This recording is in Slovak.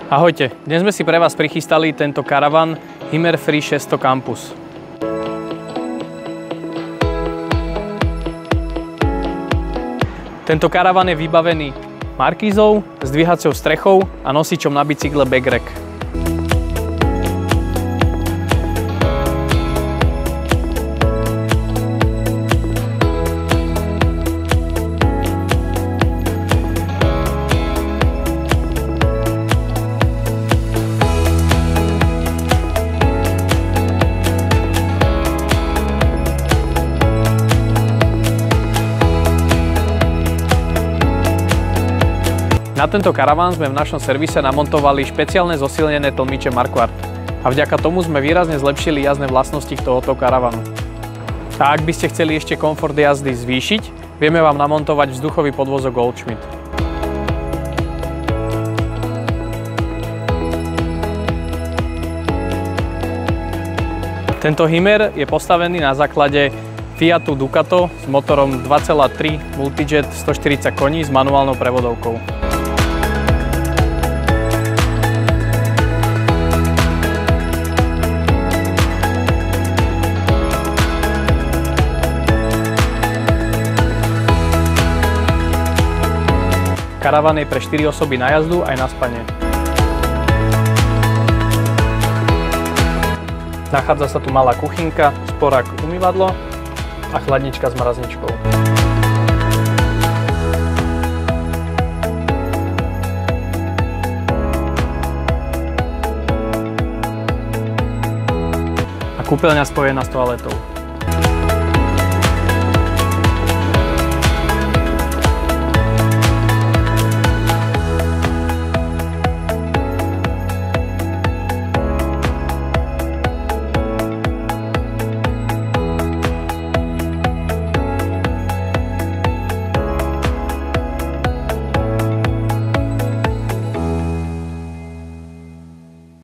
Ahojte, dnes sme si pre vás prichystali tento karavan Himmer Free 600 Campus. Tento karavan je vybavený markízou, zdvíhacou strechou a nosičom na bicykle backrack. Na tento karaván sme v našom servise namontovali špeciálne zosilnené tlmiče Marquardt a vďaka tomu sme výrazne zlepšili jazdné vlastnosti tohoto karavanu. A ak by ste chceli ešte komfort jazdy zvýšiť, vieme vám namontovať vzduchový podvozok Goldschmidt. Tento Himmer je postavený na základe Fiatu Ducato s motorom 2.3 Multijet 140 koní s manuálnou prevodovkou. Karavan je pre 4 osoby na jazdu aj na spanie. Nachádza sa tu malá kuchynka, sporák, umývadlo a chladnička s mrazničkou. A kúpeľňa spojená s toaletou.